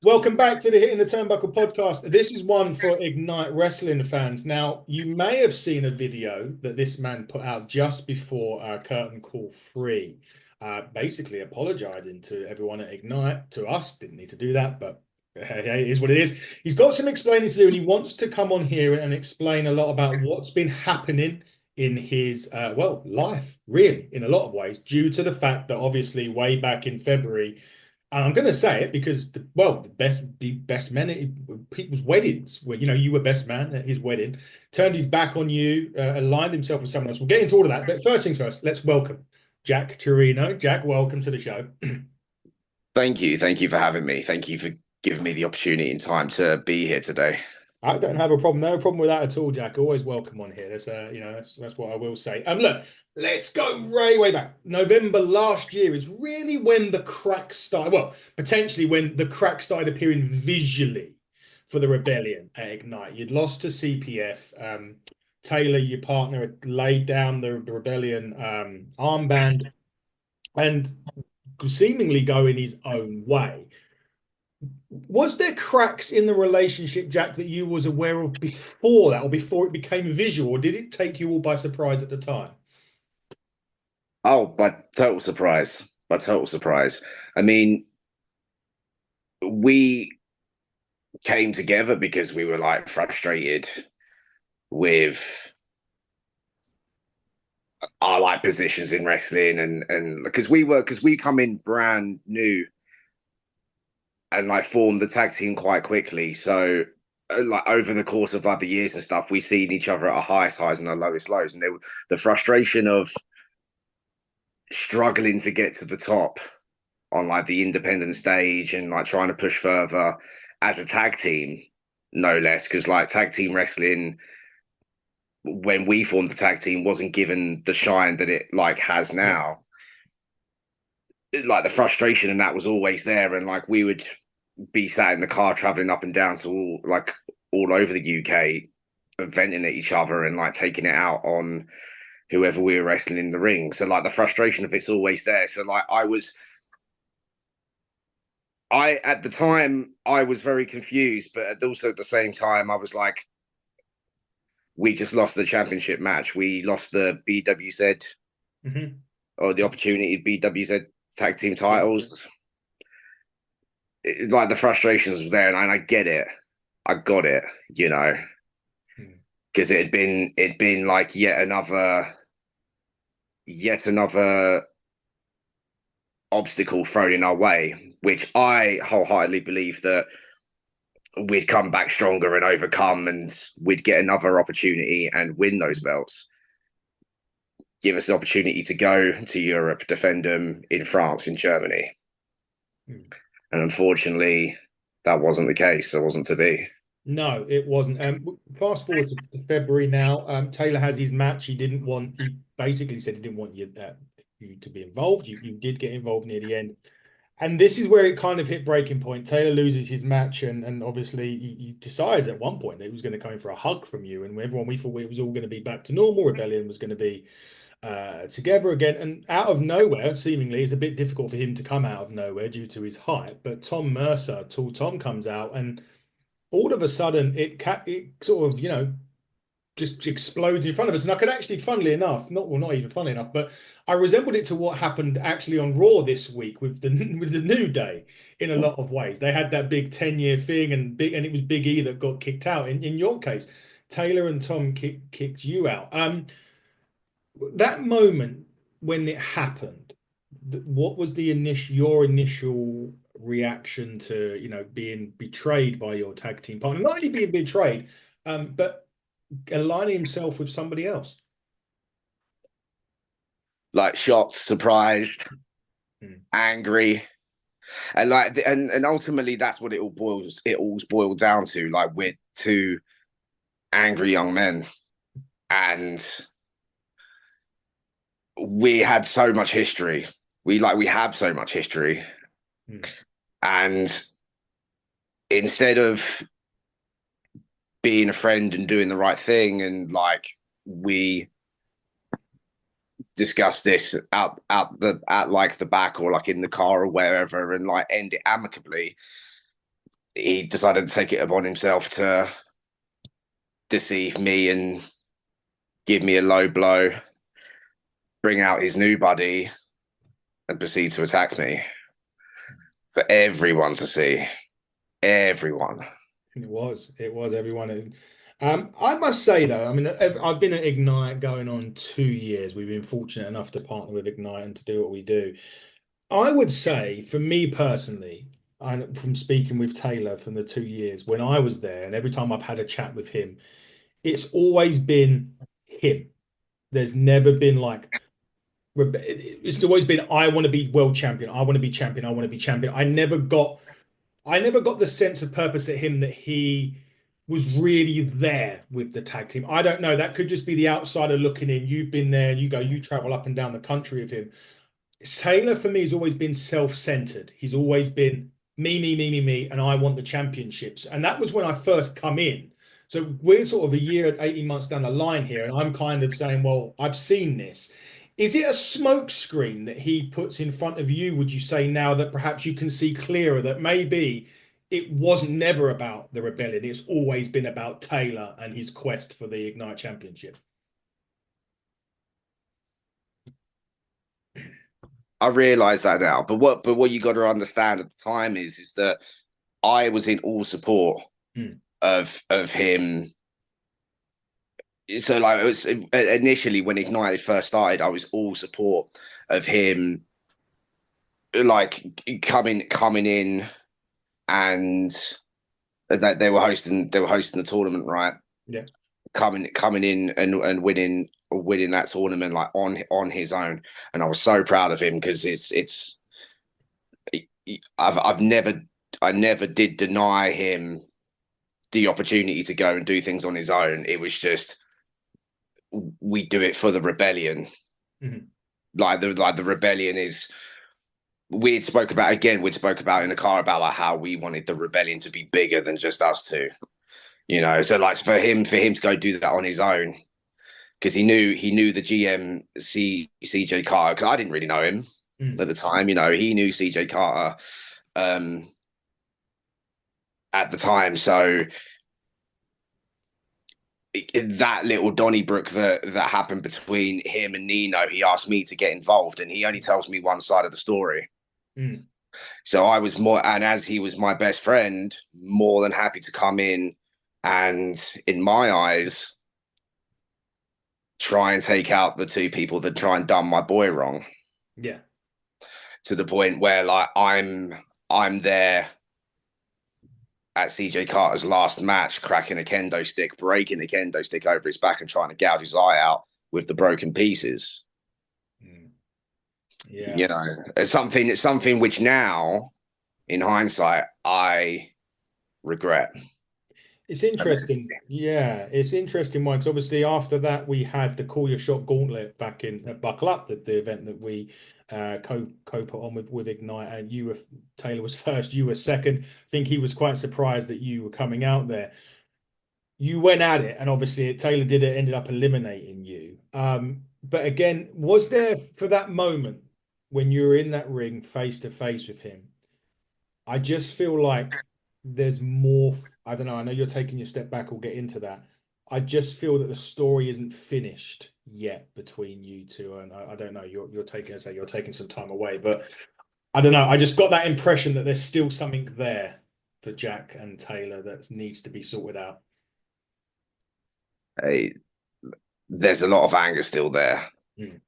Welcome back to the Hitting the Turnbuckle podcast. This is one for Ignite Wrestling fans. Now, you may have seen a video that this man put out just before Curtain Call 3, basically apologizing to everyone at Ignite, to us. Didn't need to do that, but hey, it is what it is. He's got some explaining to do, and he wants to come on here and explain a lot about what's been happening in his, life, really, in a lot of ways, due to the fact that obviously way back in February, and I'm going to say it because, the best men at people's weddings, where you were best man at his wedding, turned his back on you, aligned himself with someone else. We'll get into all of that, but first things first, let's welcome Jack Toreno. Jack, welcome to the show. Thank you. Thank you for having me. Thank you for giving me the opportunity and time to be here today. I don't have a problem, no problem with that at all, Jack. Always welcome on here. That's what I will say. Look, let's go way back. November last year is really when the cracks started. Well, potentially when the cracks started appearing visually for the rebellion at Ignite. You'd lost to CPF. Taylor, your partner, had laid down the rebellion armband and seemingly going his own way. Was there cracks in the relationship, Jack, that you was aware of before that, or before it became visual, or did it take you all by surprise at the time? Oh, by total surprise. By total surprise. I mean, we came together because we were like frustrated with our like positions in wrestling and because we come in brand new and like formed the tag team quite quickly. So like over the course of like the years and stuff, we seen each other at our highest highs and our lowest lows. And the frustration of struggling to get to the top on like the independent stage and like trying to push further as a tag team, no less. Because like tag team wrestling, when we formed the tag team, wasn't given the shine that it like has Yeah. now. Like the frustration and that was always there, and like we would be sat in the car traveling up and down to all over the UK, venting at each other and like taking it out on whoever we were wrestling in the ring. So like the frustration of it's always there. So like I at the time I was very confused, but also at the same time I was like, we just lost the championship match. We lost the BWZ Hmm. or the opportunity to BWZ tag team Yeah. titles. Like the frustrations was there, and I get it. I got it, you know, Hmm. because it'd been like yet another obstacle thrown in our way, which I wholeheartedly believe that we'd come back stronger and overcome, and we'd get another opportunity and win those belts. Give us the opportunity to go to Europe, defend them in France, in Germany. Hmm. And unfortunately, that wasn't the case. That wasn't to be. No, it wasn't. Fast forward to February now. Taylor has his match. He basically said he didn't want you to be involved. You did get involved near the end. And this is where it kind of hit breaking point. Taylor loses his match, and obviously he decides at one point that he was going to come in for a hug from you. And everyone, we thought it was all going to be back to normal. Rebellion was going to be together again. And out of nowhere, seemingly, it's a bit difficult for him to come out of nowhere due to his height. But Tom Mercer, Tall Tom, comes out, and all of a sudden it sort of just explodes in front of us. And I could actually, funnily enough, not even funnily enough, but I resembled it to what happened actually on Raw this week with the with the New Day in a lot of ways. They had that big 10-year thing, and it was Big E that got kicked out. In your case, Taylor and Tom kicked you out. That moment when it happened, what was your initial reaction to being betrayed by your tag team partner? Not only being betrayed, but aligning himself with somebody else. Like shocked, surprised, Hmm. angry, and and ultimately that's what it all boiled down to. Like we're two angry young men, and we had so much history. We have so much history, Hmm. and instead of being a friend and doing the right thing, and like we discuss this at like the back or like in the car or wherever, and like end it amicably. he decided to take it upon himself to deceive me and give me a low blow, bring out his new buddy, and proceed to attack me for everyone to see. Everyone. It was everyone. I must say though, I mean, I've been at Ignite going on 2 years. We've been fortunate enough to partner with Ignite and to do what we do. I would say, for me personally, and from speaking with Taylor from the 2 years when I was there, and every time I've had a chat with him, it's always been him. There's never been like, it's always been, I want to be world champion. I want to be champion. I want to be champion. I never got the sense of purpose at him that he was really there with the tag team. I don't know. That could just be the outsider looking in. You've been there. You travel up and down the country with him. Taylor for me has always been self-centered. He's always been me, me, me, me, me, and I want the championships. And that was when I first come in. So we're sort of a year, 18 months down the line here, and I'm kind of saying, well, I've seen this. Is it a smoke screen that he puts in front of you, would you say, now that perhaps you can see clearer that maybe it was never about the rebellion? It's always been about Taylor and his quest for the Ignite Championship. I realise that now. But what you got to understand at the time is that I was in all support Hmm. of him. So like it was initially when Ignited first started, I was all support of him, like coming in, and that they were hosting the tournament, right? Yeah. Coming in and winning that tournament like on his own, and I was so proud of him because it's I've never I never did deny him the opportunity to go and do things on his own. It was just we do it for the rebellion. Mhm. Like the rebellion is we'd spoke about in the car about like how we wanted the rebellion to be bigger than just us two. So like for him to go do that on his own because he knew the GM CJ Carter because I didn't really know him Mm. at the time. He knew CJ Carter um, at the time, so that little Donnybrook that happened between him and Nino, he asked me to get involved, and he only tells me one side of the story. Mm. So I was more, and as he was my best friend, more than happy to come in and, in my eyes, try and take out the two people that try and done my boy wrong Yeah. to the point where like I'm there at CJ Carter's last match, cracking a kendo stick, breaking the kendo stick over his back, and trying to gouge his eye out with the broken pieces. Mm. Yeah. It's something which now, in hindsight, I regret. It's interesting. Yeah, it's interesting one because obviously after that we had the Call Your Shot Gauntlet back in at Buckle Up, the event that we co put on with Ignite, and Taylor was first, you were second. I think he was quite surprised that you were coming out there. You went at it, and obviously Taylor did it, ended up eliminating you. But again, was there for that moment when you were in that ring face to face with him? I just feel like there's more. I don't know. I know you're taking your step back. We'll get into that. I just feel that the story isn't finished yet between you two, and I don't know. You're taking, as I say, you're taking some time away, but I don't know. I just got that impression that there's still something there for Jack and Taylor that needs to be sorted out. Hey, there's a lot of anger still there. Mm.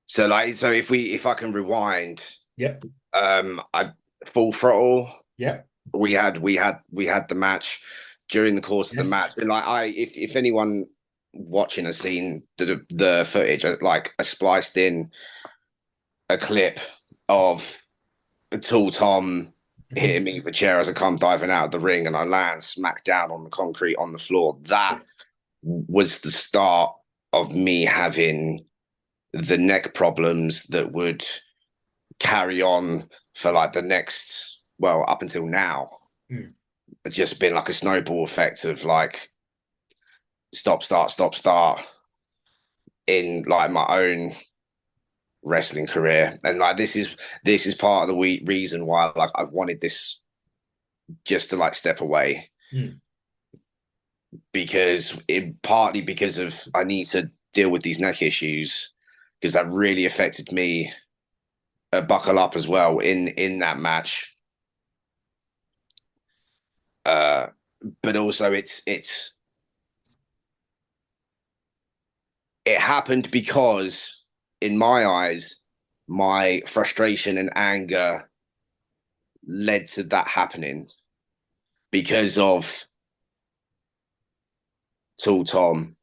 So if I can rewind, Yep. I full throttle. Yep. We had the match. During the course of the Yes. match, like if anyone watching has seen the footage, like I spliced in a clip of Tall Tom Mhm. hitting me with a chair as I come diving out of the ring, and I land smack down on the concrete on the floor. That Yes. was the start of me having the neck problems that would carry on for like the next, well, up until now. Mm. It's just been like a snowball effect of like stop, start in like my own wrestling career, and like this is part of the reason why like I wanted this just to like step away Mm. because partly because of I need to deal with these neck issues because that really affected me buckle up as well in that match. Uh, but also it happened because in my eyes, my frustration and anger led to that happening because of Tall Tom,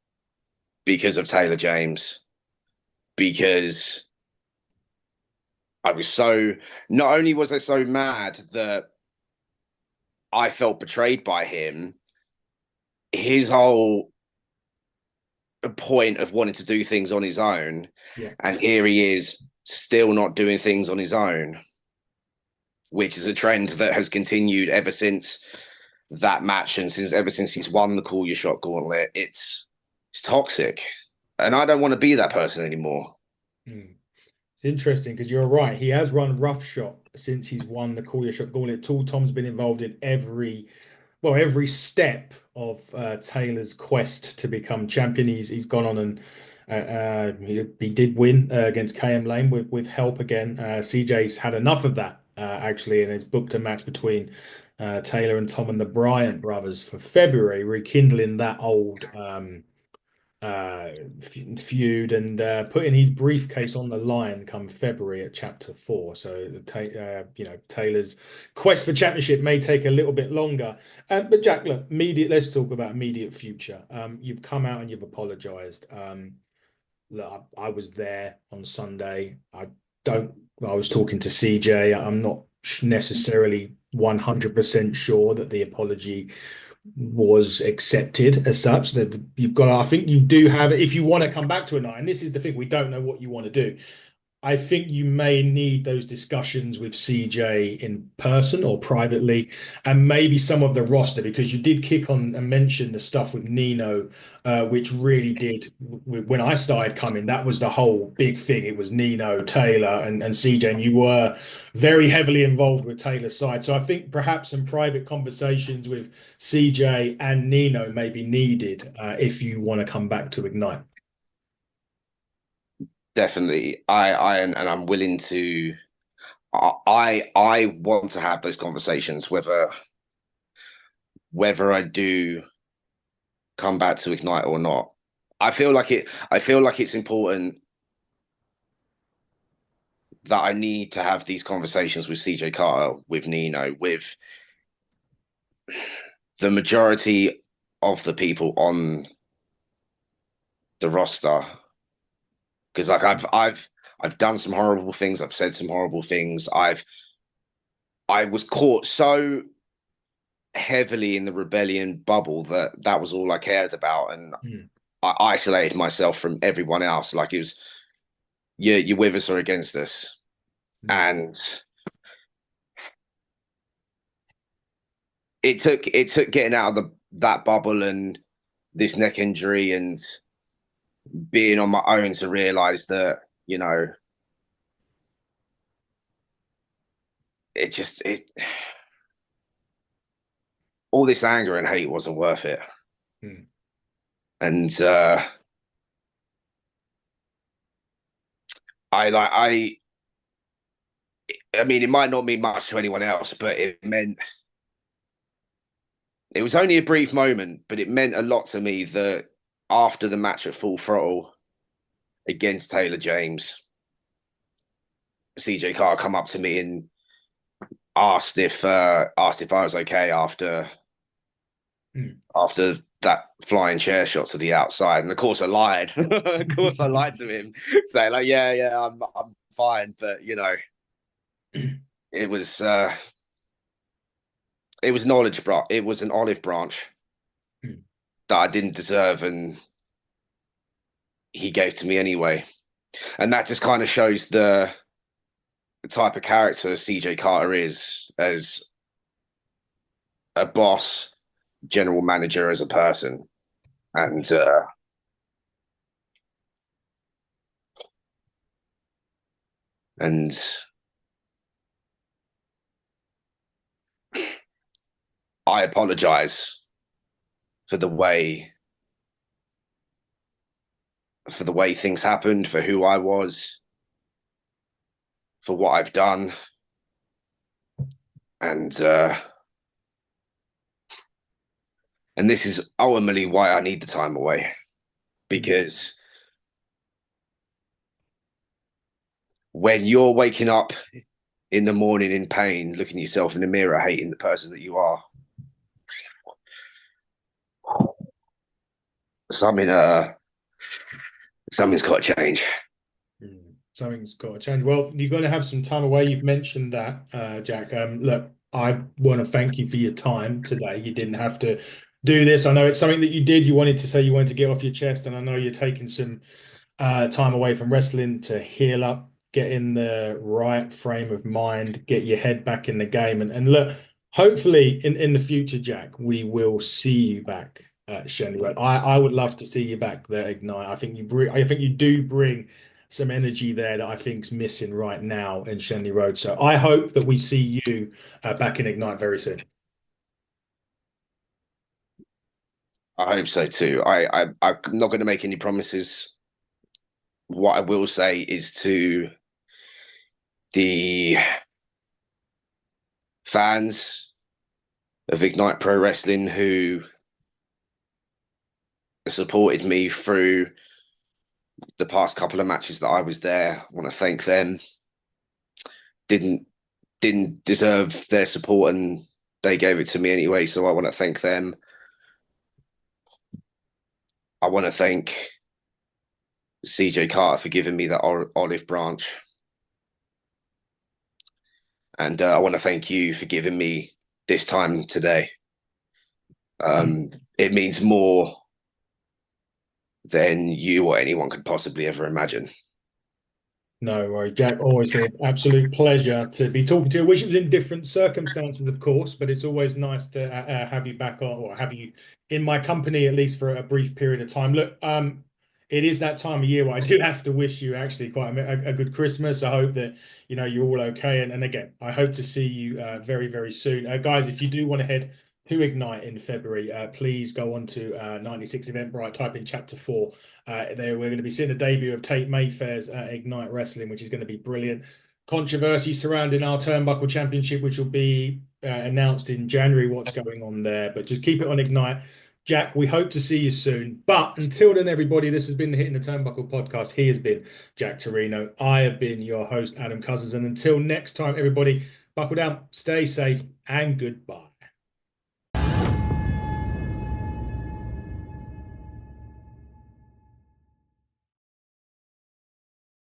because of Taylor James, because I was so not only was I so mad that I felt betrayed by him, his whole point of wanting to do things on his own, Yeah. and here he is still not doing things on his own, which is a trend that has continued ever since that match and since ever since he's won the Call Your Shot gauntlet. It's toxic, and I don't want to be that person anymore. Mm. It's interesting because you're right. He has run roughshod since he's won the Call Your Shot gauntlet. Tall Tom's been involved in every step of Taylor's quest to become champion. He's gone on and he did win against KM Lane with help again. CJ's had enough of that actually, and has booked a match between Taylor and Tom and the Bryant brothers for February, rekindling that old uh, feud and putting his briefcase on the line come February at Chapter 4. So, Taylor's quest for championship may take a little bit longer. But Jack, look, let's talk about immediate future. You've come out and you've apologized. Look, I was there on Sunday. Don't. I was talking to CJ. I'm not necessarily 100% sure that the apology was accepted as such that you've got I think you do have if you want to come back to a night, and this is the thing, we don't know what you want to do. I think you may need those discussions with CJ in person or privately, and maybe some of the roster, because you did kick on and mention the stuff with Nino, which really did. When I started coming, that was the whole big thing. It was Nino, Taylor, and CJ, and you were very heavily involved with Taylor's side. So I think perhaps some private conversations with CJ and Nino may be needed if you want to come back to Ignite. Definitely, and I'm willing to. I want to have those conversations, whether I do come back to Ignite or not. I feel like it's important that I need to have these conversations with CJ Carter, with Nino, with the majority of the people on the roster. Because like I've done some horrible things. I've said some horrible things. I was caught so heavily in the rebellion bubble that was all I cared about, and Mm. I isolated myself from everyone else. Like it was, you're with us or against us, Mm. and it took getting out of that bubble and this neck injury and being on my own to realize that it just it all this anger and hate wasn't worth it. Mm. And I mean, it might not mean much to anyone else, but it was only a brief moment, but it meant a lot to me that after the match at Full Throttle against Taylor James, CJ Carr come up to me and asked if I was okay Mm. after that flying chair shot to the outside, and of course I lied. Of course I lied to him, saying like, yeah, I'm fine, but it was uh, it was knowledge, bro. It was an olive branch Mm. that I didn't deserve, and he gave to me anyway. And that just kind of shows the type of character CJ Carter is as a boss, general manager, as a person, and and I apologize for the way things happened, for who I was, for what I've done, and this is ultimately why I need the time away, because when you're waking up in the morning in pain, looking at yourself in the mirror, hating the person that you are, something something's got to change. Something's got to change. Well, you're going to have some time away. You've mentioned that, Jack. Look, I want to thank you for your time today. You didn't have to do this. I know it's something that you did. You wanted to say you wanted to get off your chest, and I know you're taking some time away from wrestling to heal up, get in the right frame of mind, get your head back in the game. And look, hopefully in the future, Jack, we will see you back at Shenley Road. I would love to see you back there, Ignite. I think you do bring some energy there that I think's missing right now in Shenley Road. So I hope that we see you back in Ignite very soon. I hope so too. I'm not going to make any promises. What I will say is to the fans of Ignite Pro Wrestling who supported me through the past couple of matches that I was there. I want to thank them. Didn't deserve their support and they gave it to me anyway, so I want to thank them. I want to thank CJ Carter for giving me that olive branch. And I want to thank you for giving me this time today. It means more than you or anyone could possibly ever imagine. No worries, Jack. Always an absolute pleasure to be talking to you. I wish it was in different circumstances, of course, but it's always nice to have you back on or have you in my company at least for a brief period of time. Look, it is that time of year where I do have to wish you actually quite a good Christmas. I hope that you're all okay, and again, I hope to see you very very soon, guys. If you do want to head to Ignite in February, please go on to 96 Eventbrite, type in Chapter 4. There, we're going to be seeing the debut of Tate Mayfair's Ignite Wrestling, which is going to be brilliant. Controversy surrounding our Turnbuckle Championship, which will be announced in January, what's going on there. But just keep it on Ignite. Jack, we hope to see you soon. But until then, everybody, this has been the Hitting the Turnbuckle podcast. He has been Jack Toreno. I have been your host, Adam Cousins. And until next time, everybody, buckle down, stay safe, and goodbye.